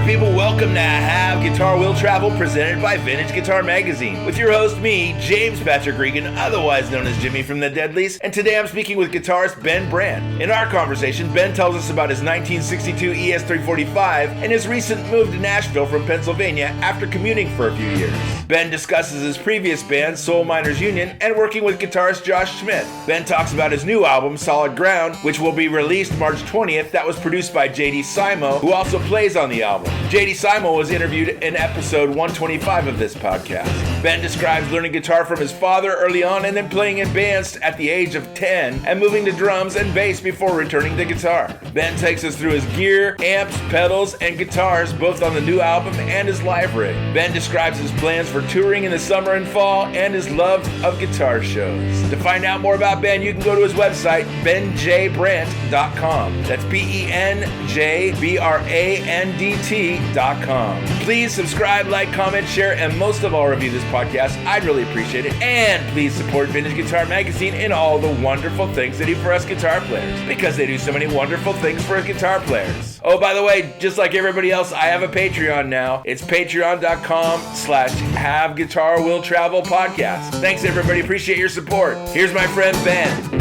guitar people, welcome to Have Guitar Will Travel, presented by Vintage Guitar Magazine, with your host, me, James Patrick Regan, otherwise known as Jimmy from the Deadlies, and today I'm speaking with guitarist Ben Brandt. In our conversation, Ben tells us about his 1962 ES345 and his recent move to Nashville from Pennsylvania after commuting for a few years. Ben discusses his previous band, Soul Miners Union, and working with guitarist Josh Smith. Ben talks about his new album, Solid Ground, which will be released March 20th, that was produced by J.D. Simo, who also plays on the album. J.D. Simo was interviewed in episode 125 of this podcast. Ben describes learning guitar from his father early on and then playing in bands at the age of 10 and moving to drums and bass before returning to guitar. Ben takes us through his gear, amps, pedals, and guitars, both on the new album and his live rig. Ben describes his plans for touring in the summer and fall and his love of guitar shows. To find out more about Ben, you can go to his website, benjbrandt.com. That's benjbrandt.com. Please subscribe, like, comment, share, and most of all, review this podcast. I'd really appreciate it. And please support Vintage Guitar Magazine and all the wonderful things they do for us guitar players, because they do so many wonderful things for us guitar players. Oh, by the way, just like everybody else, I have a Patreon now. It's patreon.com/Have Guitar Will Travel podcast. Thanks, everybody. Appreciate your support. Here's my friend, Ben.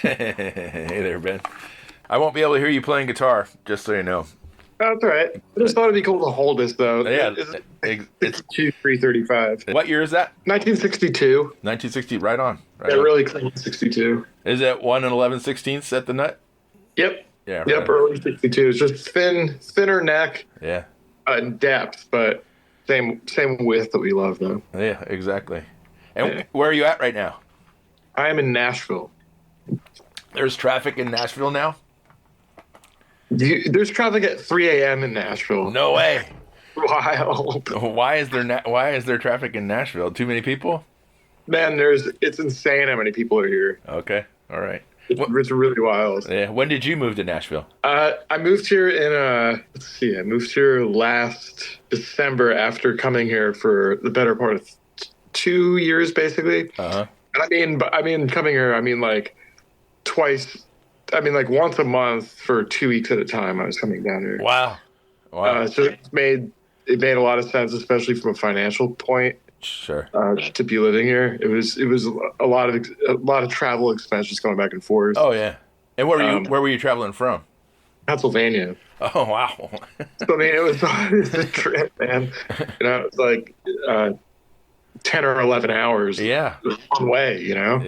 Hey there, Ben. I won't be able to hear you playing guitar, just so you know. That's all right. I just thought it'd be cool to hold this, though. Yeah, it's 335. What year is that? 1962. 1960, right on. Right on. Really clean 62. Is it 1 11/16 at the nut? Yep. Yeah. Right. Yep, early 62. It's just thinner neck. Yeah. And depth, but same width that we love, though. Yeah, exactly. And where are you at right now? I am in Nashville. There's traffic in Nashville now? There's traffic at 3 a.m. in Nashville. No way. Wild. Why is there traffic in Nashville? Too many people? Man, it's insane how many people are here. Okay. All right. It's really wild. Yeah. When did you move to Nashville? I moved here I moved here last December after coming here for the better part of 2 years, basically. Uh-huh. And I mean coming here, I mean like twice. I mean like once a month for 2 weeks at a time. I was coming down here. Wow. So it made a lot of sense, especially from a financial point. Sure. To be living here, it was a lot of travel expenses going back and forth. Oh yeah. And where were you traveling from? Pennsylvania. Oh wow. So I mean, it was a trip, man. It was like 10 or 11 hours. Yeah. One way, Yeah.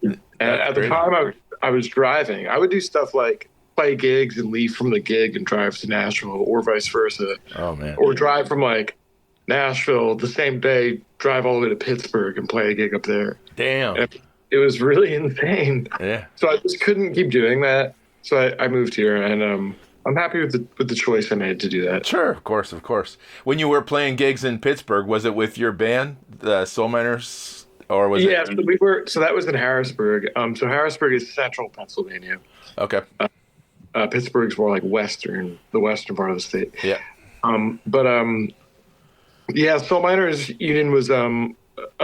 And at the time I was driving. I would do stuff like play gigs and leave from the gig and drive to Nashville, or vice versa. Oh man. Or drive from like Nashville the same day, drive all the way to Pittsburgh and play a gig up there. Damn. And it was really insane. Yeah. So I just couldn't keep doing that. So I moved here, and I'm happy with the choice I made to do that. Sure, of course. When you were playing gigs in Pittsburgh, was it with your band, the Soul Miners, or was it? Yeah, so that was in Harrisburg. So Harrisburg is central Pennsylvania. Okay. Pittsburgh's more like the western part of the state. Yeah. Yeah, Soul Miners Union was a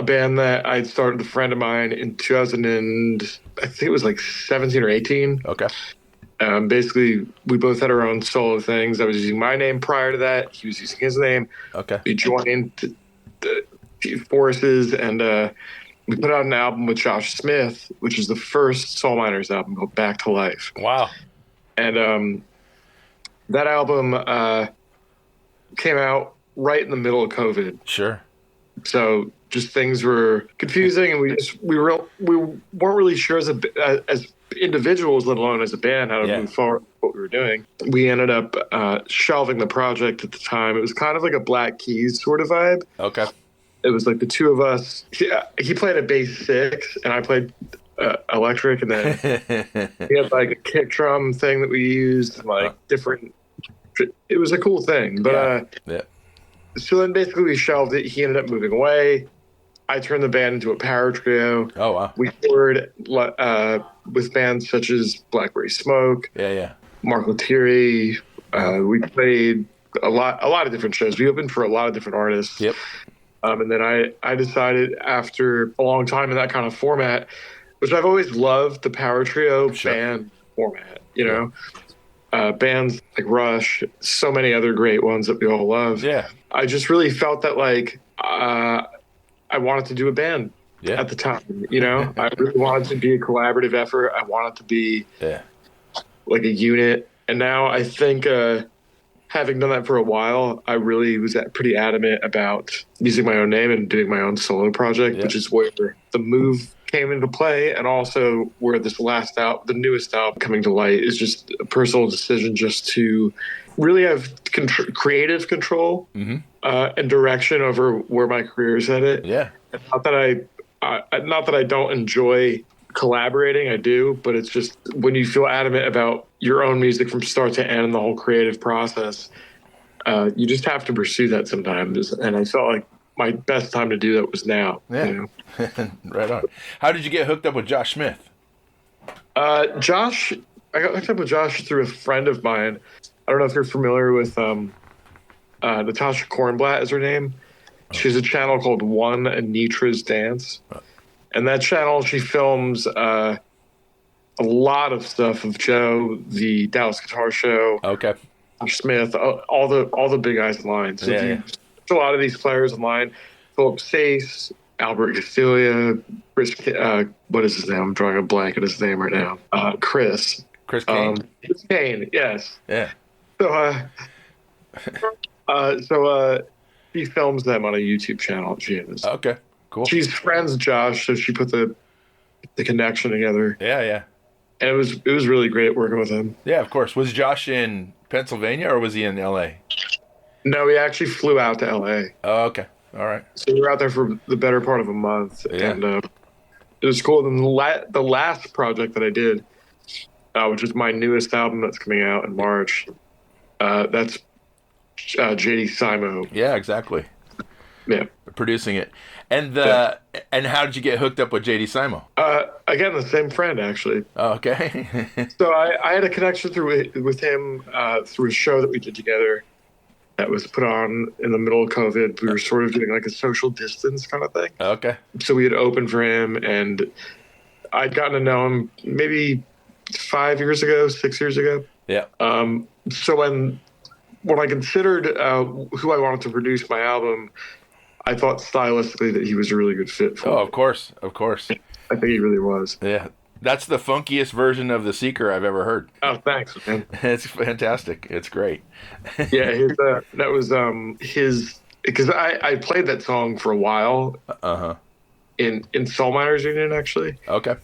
band that I started with a friend of mine in 2000 and I think it was like 17 or 18. Okay. Basically, we both had our own solo things. I was using my name prior to that. He was using his name. Okay. We joined the forces, and we put out an album with Josh Smith, which is the first Soul Miners album called Back to Life. Wow. And that album came out right in the middle of COVID. Sure. So just things were confusing, and we weren't really sure as individuals, let alone as a band, how to move forward with what we were doing. We ended up shelving the project at the time. It was kind of like a Black Keys sort of vibe. Okay. It was like the two of us. He played a bass six, and I played electric, and then we had like a kick drum thing that we used, and like different. It was a cool thing, but so then basically we shelved it. He ended up moving away. I turned the band into a power trio. Oh wow! We toured with bands such as Blackberry Smoke. Yeah. Mark Lettieri. We played a lot of different shows. We opened for a lot of different artists. Yep. And then I decided after a long time in that kind of format, which I've always loved, the power trio band format, bands like Rush, so many other great ones that we all love. Yeah. I just really felt that like I wanted to do a band Yeah. at the time. You know, I really wanted to be a collaborative effort. I wanted to be like a unit. And now I think having done that for a while, I really was pretty adamant about using my own name and doing my own solo project, which is where the move came into play, and also where this the newest album coming to light is just a personal decision just to really have creative control and direction over where my career is headed. Yeah. And not that I don't enjoy collaborating, I do, but it's just when you feel adamant about your own music from start to end, the whole creative process, you just have to pursue that sometimes. And I felt like my best time to do that was now. Yeah. You know? Right on. How did you get hooked up with Josh Smith? I got hooked up with Josh through a friend of mine. I don't know if you're familiar with Natasha Kornblatt is her name. She's a channel called One Anitra's Dance. And that channel, she films a lot of stuff of Joe, the Dallas Guitar Show, Smith, all the big guys in line. So a lot of these players in line, Philip Sace, Albert Castilla, Chris, what is his name? I'm drawing a blank at his name right now. Chris Kane. Chris Kane, yes. Yeah. So she films them on a YouTube channel. She is. Okay. Cool. She's friends with Josh, so she put the connection together. Yeah. And it was really great working with him. Yeah, of course. Was Josh in Pennsylvania or was he in LA? No, he actually flew out to LA. Oh, okay. All right. So we were out there for the better part of a month. Yeah. And it was cool. And the last project that I did, which is my newest album that's coming out in March, that's JD Simo. Yeah, exactly. Yeah. Producing it. And and how did you get hooked up with JD Simo? Again, the same friend, actually. Oh, okay. So I had a connection with him through a show that we did together that was put on in the middle of COVID. We were sort of doing like a social distance kind of thing. Okay. So we had opened for him, and I'd gotten to know him maybe 6 years ago. Yeah. So when I considered who I wanted to produce my album, I thought stylistically that he was a really good fit for me. Of course. I think he really was. Yeah. That's the funkiest version of The Seeker I've ever heard. Oh, thanks, man. It's fantastic. It's great. Yeah, that was his, because I played that song for a while in Soul Miners Union, actually. Okay.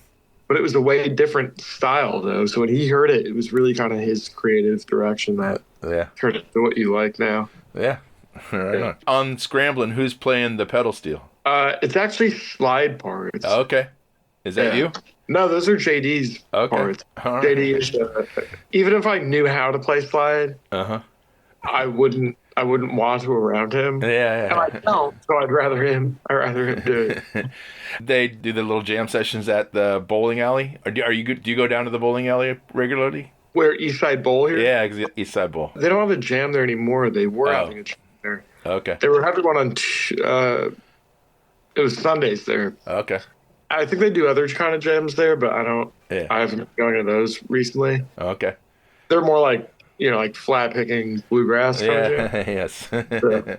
But it was a way different style, though. So when he heard it, it was really kind of his creative direction that turned it to what you like now. Yeah. Right on Scrambling, who's playing the pedal steel? It's actually slide parts. Oh, okay. Is that you? No, those are JD's parts. All right. JD is even if I knew how to play slide, I wouldn't want to around him. Yeah. And I don't, so I'd rather him do it. They do the little jam sessions at the bowling alley. Or do you go down to the bowling alley regularly? Where East Side Bowl here? Yeah, East Side Bowl. They don't have a jam there anymore. They were having a jam there. Okay. They were having one on. It was Sundays there. Okay. I think they do other kind of jams there, but I don't. Yeah. I haven't been going to those recently. Okay. They're more like like flat picking bluegrass. Yes. A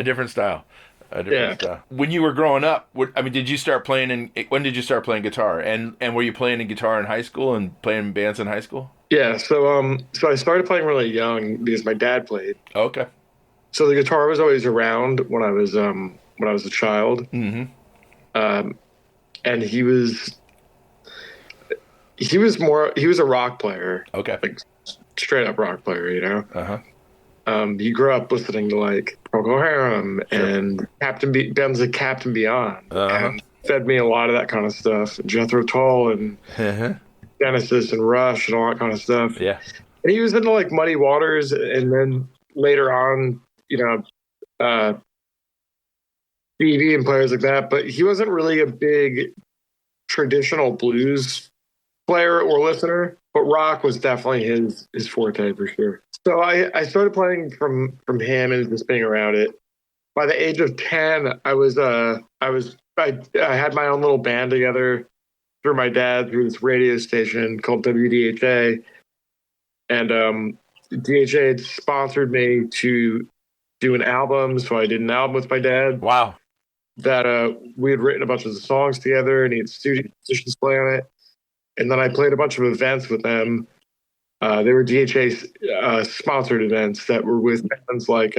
different style. Style. When you were growing up, did you start playing when did you start playing guitar? And were you playing in guitar in high school and playing in bands in high school? Yeah. So I started playing really young because my dad played. Okay. So the guitar was always around when I was a child. Mm-hmm. And he was a rock player. Okay. Like straight up rock player, Uh-huh. He grew up listening to like Procol Harum and bands like Captain Beyond, and fed me a lot of that kind of stuff. Jethro Tull and Genesis and Rush and all that kind of stuff. Yeah. And he was into like Muddy Waters, and then later on, Stevie and players like that. But he wasn't really a big traditional blues player or listener. But rock was definitely his forte for sure. So I started playing from him and just being around it. By the age of 10, I had my own little band together through my dad through this radio station called WDHA, And DHA had sponsored me to do an album. So I did an album with my dad. Wow. That we had written a bunch of the songs together, and he had studio musicians play on it. And then I played a bunch of events with them. They were DHA sponsored events that were with bands like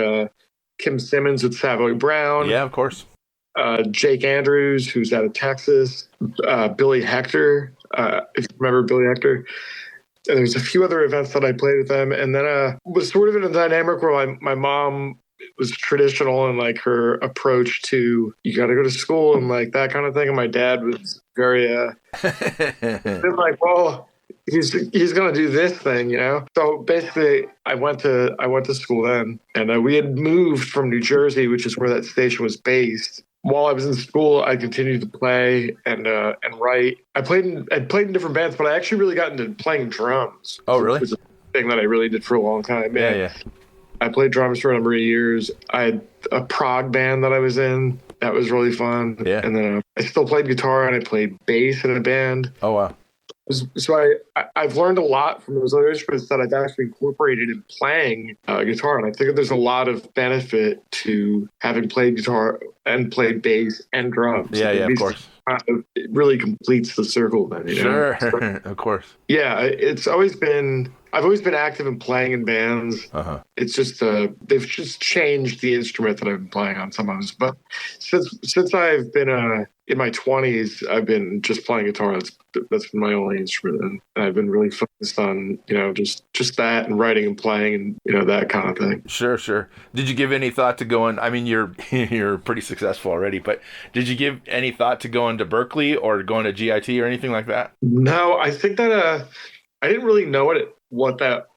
Kim Simmons with Savoy Brown. Yeah, of course. Jake Andrews, who's out of Texas. Billy Hector, if you remember Billy Hector. And there's a few other events that I played with them. And then was sort of in a dynamic where my mom was traditional in like her approach to, you got to go to school and like that kind of thing. And my dad was very like, well, he's going to do this thing, you know? So basically I went to school then, and we had moved from New Jersey, which is where that station was based. While I was in school, I continued to play and write. I played in different bands, but I actually really got into playing drums. Oh, really? It was a thing that I really did for a long time. Yeah. I played drums for a number of years. I had a prog band that I was in. That was really fun. Yeah. And then I still played guitar, and I played bass in a band. Oh, wow. So I've learned a lot from those other instruments that I've actually incorporated in playing guitar. And I think that there's a lot of benefit to having played guitar and played bass and drums. Yeah, of course. It really completes the circle then. You know? Sure, of course. Yeah, I've always been active in playing in bands. Uh-huh. It's just they've just changed the instrument that I've been playing on sometimes. But since I've been in my 20s, I've been just playing guitar. That's been my only instrument, and I've been really focused on just that and writing and playing and that kind of thing. Sure. Did you give any thought to going? I mean, you're pretty successful already, but did you give any thought to going to Berkeley or going to GIT or anything like that? No, I think that I didn't really know what that.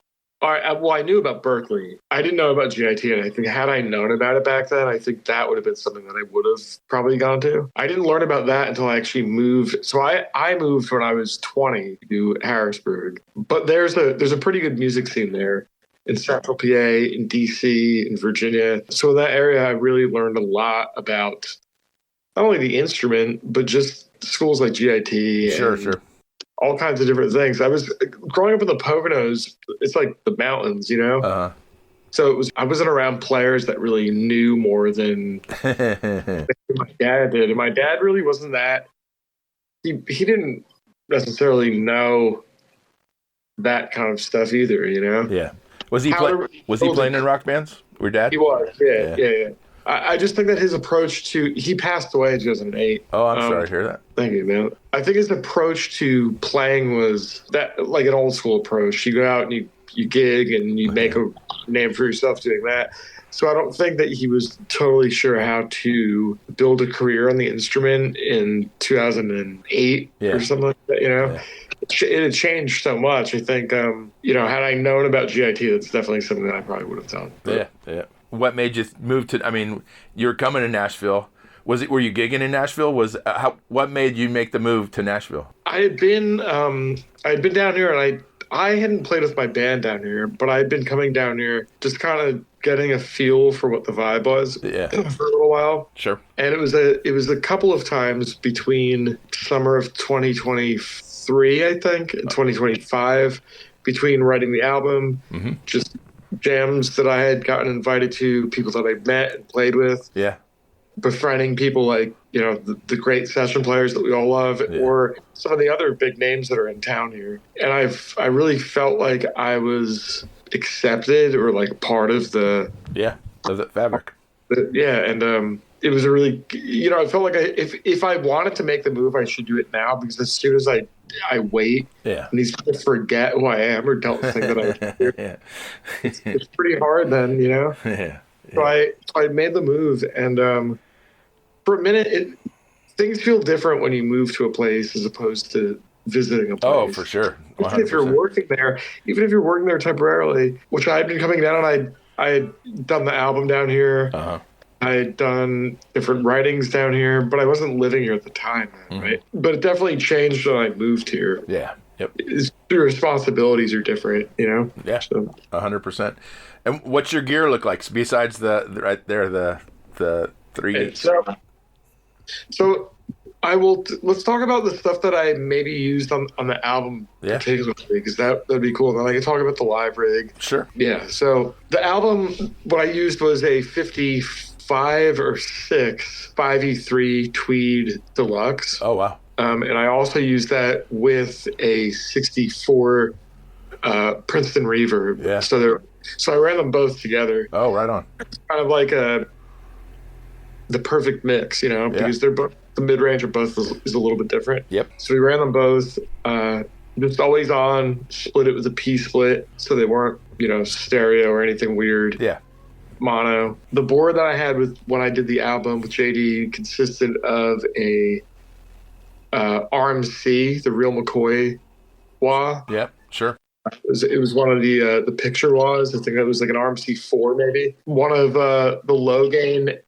Well, I knew about Berkeley. I didn't know about GIT, and I think had I known about it back then, I think that would have been something that I would have probably gone to. I didn't learn about that until I actually moved. So I moved when I was 20 to Harrisburg. But there's a pretty good music scene there in Central PA, in DC, in Virginia. So in that area, I really learned a lot about not only the instrument, but just schools like GIT. Sure. All kinds of different things. I was growing up in the Poconos. It's like the mountains, Uh-huh. So I wasn't around players that really knew more than my dad did. And my dad really wasn't that. He didn't necessarily know that kind of stuff either, Yeah. Was he playing in rock bands? Your dad? He was. Yeah. I just think that his approach he passed away in 2008. Oh, I'm sorry to hear that. Thank you, man. I think his approach to playing was that, like an old school approach. You go out and you gig and you make a name for yourself doing that. So I don't think that he was totally sure how to build a career on the instrument in 2008 or something like that, Yeah. It had changed so much. I think, had I known about GIT, that's definitely something that I probably would have done. But, yeah. What made you move to? I mean, you were coming to Nashville. Were you gigging in Nashville? What made you make the move to Nashville? I had been down here, and I hadn't played with my band down here, but I had been coming down here, just kind of getting a feel for what the vibe was for a little while. Sure. And it was a couple of times between summer of 2023, I think, and 2025, between writing the album, just jams that I had gotten invited to, people that I met and played with, befriending people like the great session players that we all love, or some of the other big names that are in town here. And I really felt like I was accepted or like part of the fabric. And it was a really I felt like if I wanted to make the move, I should do it now, because as soon as I wait, and these people forget who I am or don't think that I'm here. It's pretty hard then, So I made the move, and for a minute, things feel different when you move to a place as opposed to visiting a place. Oh, for sure. 100%. Even if you're working there temporarily, which I had been coming down, I had done the album down here. Uh-huh. I had done different writings down here, but I wasn't living here at the time, right? But it definitely changed when I moved here. Yeah. Yep. Your responsibilities are different, Yeah. So 100%. And what's your gear look like besides the right there, the three? So Let's talk about the stuff that I maybe used on the album particularly, because that'd be cool. And then I can talk about the live rig. Sure. Yeah. So the album, what I used was a 55 or 6 5E3 Tweed Deluxe. Oh, wow. And I also used that with a 64 Princeton Reverb. Yeah. So I ran them both together. Oh, right on. Kind of like the perfect mix, because they're both, the mid-range of both is a little bit different. Yep. So we ran them both, just always on, split it with a P-split, so they weren't, stereo or anything weird. Yeah. Mono. The board that I had when I did the album with JD consisted of a RMC, the Real McCoy wah. Yep, sure. It was one of the picture wahs. I think it was like an RMC4 maybe. One of the low gain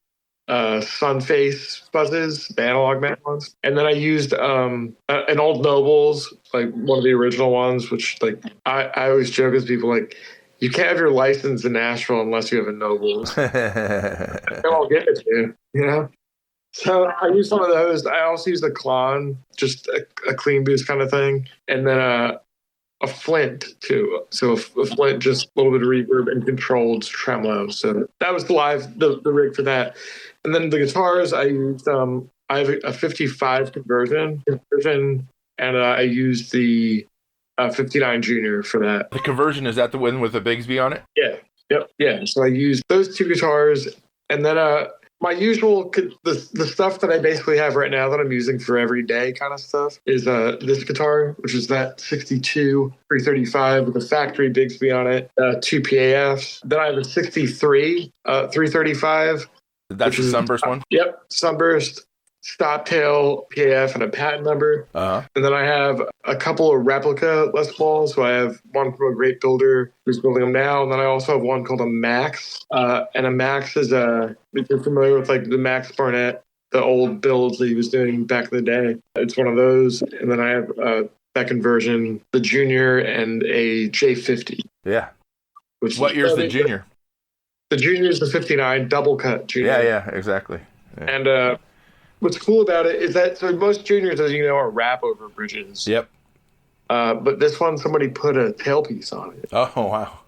Sunface buzzes, the analog man ones. And then I used an old Nobles, like one of the original ones, which like I always joke with people like, you can't have your license in Nashville unless you have a Nobles. I'll give it to you, So I used one of those. I also used a Klon, just a clean boost kind of thing. And then a Flint too. So a Flint, just a little bit of reverb and controlled tremolo. So that was the rig for that. And then the guitars, I used I have a 55 conversion, and I used the 59 Junior for that. The conversion, is that the one with the Bigsby on it? Yeah. Yep. Yeah. So I used those two guitars, and then my usual, the stuff that I basically have right now that I'm using for everyday kind of stuff is this guitar, which is that 62 335 with a factory Bigsby on it, 2 PAFs. Then I have a 63 335. That's the Sunburst one? Yep, Sunburst, stop tail, PAF, and a patent number. Uh-huh. And then I have a couple of replica Les Pauls. So I have one from a great builder who's building them now. And then I also have one called a Max. And a Max is if you're familiar with like the Max Barnett, the old builds that he was doing back in the day, it's one of those. And then I have that conversion, the Junior, and a J50. Yeah. What year's the Junior? The Junior is the 59 double cut Junior. Yeah, exactly. Yeah. And what's cool about it is that, so most Juniors, as you know, are wrap over bridges. Yep. But this one, somebody put a tailpiece on it. Oh, wow.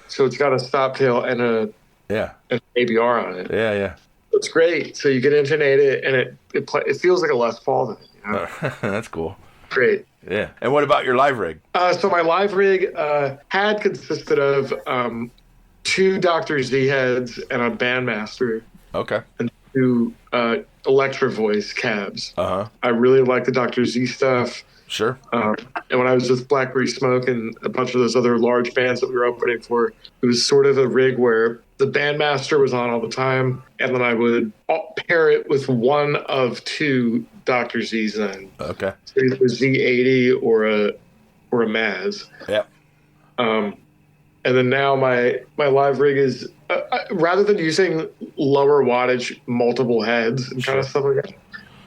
So it's got a stop tail and an ABR on it. Yeah. It's great. So you can intonate it, and it feels like a Les Paul then. That's cool. Great. Yeah. And what about your live rig? So my live rig had consisted of 2 Dr. Z heads and a Bandmaster. Okay. And 2 Electro Voice cabs. Uh-huh. I really like the Dr. Z stuff. Sure. And when I was with Blackberry Smoke and a bunch of those other large bands that we were opening for, it was sort of a rig where the Bandmaster was on all the time, and then I would pair it with one of 2 Dr. Z's then. Okay. So either a Z80 or a Maz. Yep. And then now my live rig is, rather than using lower wattage multiple heads and kind of stuff like that,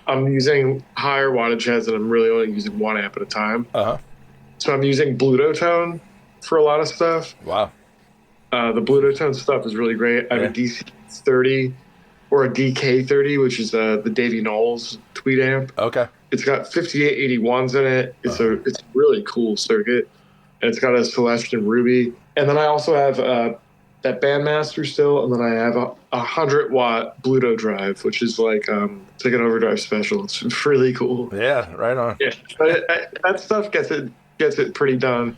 I'm using higher wattage heads, and I'm really only using 1 amp at a time. Uh-huh. So I'm using Bluetooth for a lot of stuff. Wow. The Bluetooth stuff is really great. I have a DC30 or a DK30, which is the Davey Knowles Tweed amp. Okay. It's got 5881s in it. It's a really cool circuit. And it's got a Celestion Ruby. And then I also have that Bandmaster still, and then I have a 100-watt Bluetooth drive, which is like it's like an overdrive special. It's really cool. Yeah, right on. Yeah, but that stuff gets it pretty done.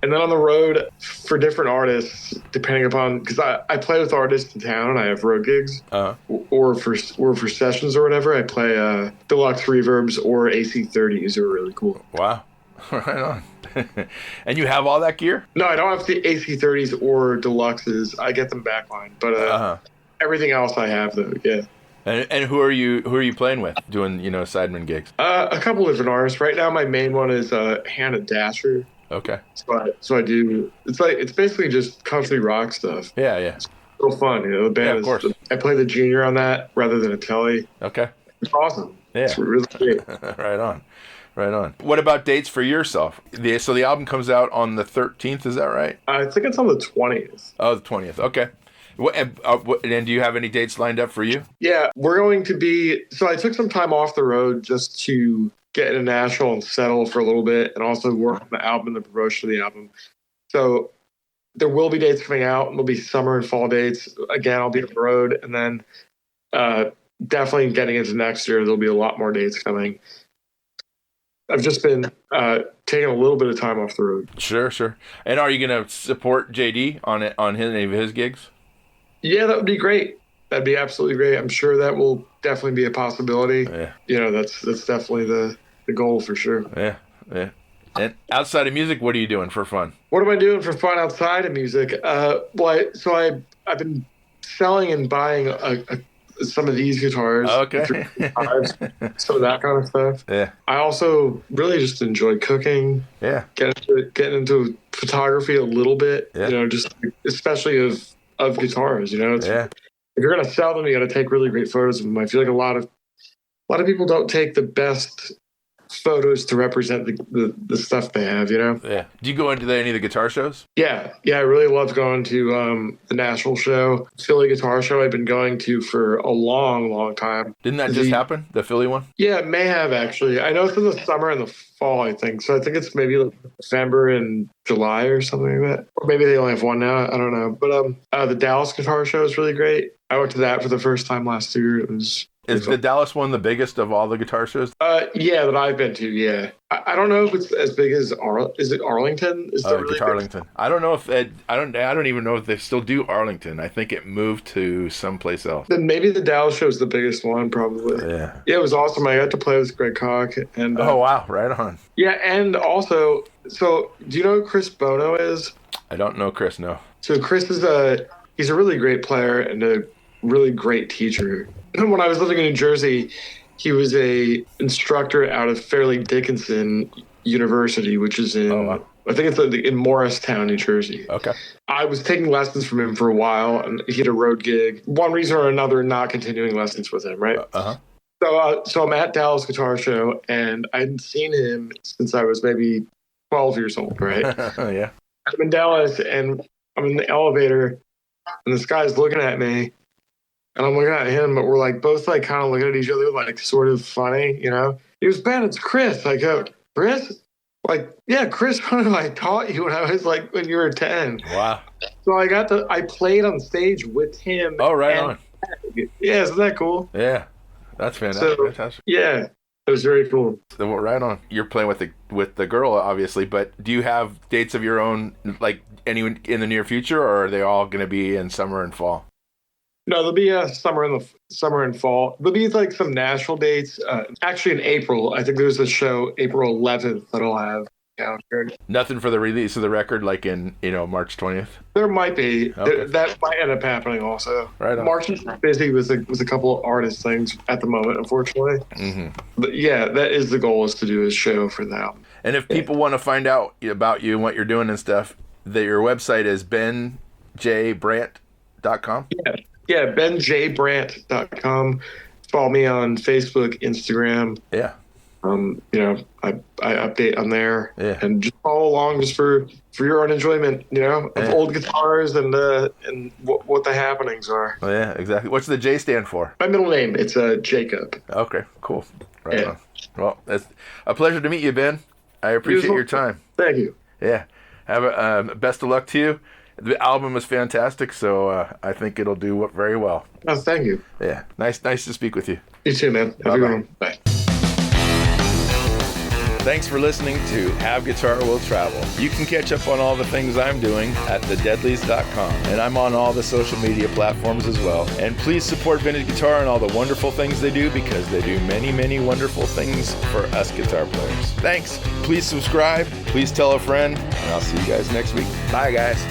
And then on the road for different artists, depending upon, because I play with artists in town and I have road gigs, or for sessions or whatever, I play deluxe reverbs or AC30s are really cool. Wow, right on. And you have all that gear? No, I don't have the AC30s or deluxes. I get them backline, but everything else I have though. Yeah. And who are you playing with, doing sideman gigs? A couple different artists. Right now, my main one is Hannah Dasher. Okay. So I do. It's basically just country rock stuff. Yeah. It's so fun, the band. Yeah, of course. I play the Junior on that rather than a Telly. Okay. It's awesome. Yeah. It's really great. Right on. What about dates for yourself? So the album comes out on the 13th, is that right? I think it's on the 20th. Oh, the 20th. Okay. And do you have any dates lined up for you? Yeah, we're going to be. So I took some time off the road just to get into Nashville and settle for a little bit, and also work on the album and the promotion of the album. So there will be dates coming out. There'll be summer and fall dates. Again, I'll be on the road, and then definitely getting into next year, there'll be a lot more dates coming. I've just been taking a little bit of time off the road. Sure. And are you going to support JD on any of his gigs? Yeah, that would be great. That'd be absolutely great. I'm sure that will definitely be a possibility. Yeah. That's definitely the goal for sure. Yeah. And outside of music, what are you doing for fun? What am I doing for fun outside of music? I've been selling and buying some of these guitars. Okay. Some of that kind of stuff. Yeah. I also really just enjoy cooking. Yeah. Getting into photography a little bit. Yeah. Just especially of guitars. If you're gonna sell them, you got to take really great photos of them. I feel like a lot of people don't take the best photos to represent the stuff they have. Yeah. Do you go into any of the guitar shows? Yeah. I really love going to the Nashville show, Philly Guitar Show. I've been going to for a long time. Didn't that just happen, the Philly one? Yeah, it may have actually. I know it's in the summer and the fall, I think. So I think it's maybe like November and July or something like that. Or maybe they only have one now. I don't know. But the Dallas Guitar Show is really great. I went to that for the first time last year. It was. Is the Dallas one the biggest of all the guitar shows? Yeah, that I've been to. Yeah, I don't know if it's as big as is it Arlington? Is there really Arlington? I don't know if I don't even know if they still do Arlington. I think it moved to someplace else. Then maybe the Dallas show is the biggest one, probably. Yeah, it was awesome. I got to play with Greg Koch and. Oh wow! Right on. Yeah, and also, so do you know who Chris Bono is? I don't know Chris. No. So Chris he's a really great player and a really great teacher. When I was living in New Jersey, he was a instructor out of Fairleigh Dickinson University, which is in, I think it's in Morristown, New Jersey. Okay. I was taking lessons from him for a while, and he had a road gig. One reason or another, not continuing lessons with him, right? So I'm at Dallas Guitar Show, and I hadn't seen him since I was maybe 12 years old, right? Yeah. I'm in Dallas, and I'm in the elevator, and this guy's looking at me. And I'm looking at him, but we're like both like kind of looking at each other, like sort of funny, He goes, Ben, it's Chris. I go, Chris? Like, yeah, Chris, I taught you when you were 10. Wow. So I played on stage with him. Oh, right on. Yeah, isn't that cool? Yeah, that's fantastic. So, yeah, it was very cool. So, right on. You're playing with the girl, obviously, but do you have dates of your own, like anyone in the near future, or are they all going to be in summer and fall? No, there'll be summer and fall. There'll be like some Nashville dates. Actually, in April, I think there's a show April 11th that I'll have calendar. Nothing for the release of the record, like in March 20th. There might be. Okay. That might end up happening also. Right on. March is busy with a couple of artist things at the moment, unfortunately. Mm-hmm. But yeah, that is the goal, is to do a show for that. And if people want to find out about you and what you're doing and stuff, your website is benjbrandt.com. Yeah, benjbrandt.com. Follow me on Facebook, Instagram. Yeah. I update on there. Yeah. And just follow along just for your own enjoyment, of old guitars and what the happenings are. Oh, yeah, exactly. What's the J stand for? My middle name, it's Jacob. Okay, cool. Right on. Well, it's a pleasure to meet you, Ben. I appreciate your time. Thank you. Yeah. Have a best of luck to you. The album was fantastic, so I think it'll do very well. Oh, thank you. Yeah. Nice to speak with you. You too, man. Have a good one. Bye. Thanks for listening to Have Guitar Will Travel. You can catch up on all the things I'm doing at thedeadlies.com, and I'm on all the social media platforms as well. And please support Vintage Guitar and all the wonderful things they do, because they do many, many wonderful things for us guitar players. Thanks. Please subscribe. Please tell a friend, and I'll see you guys next week. Bye, guys.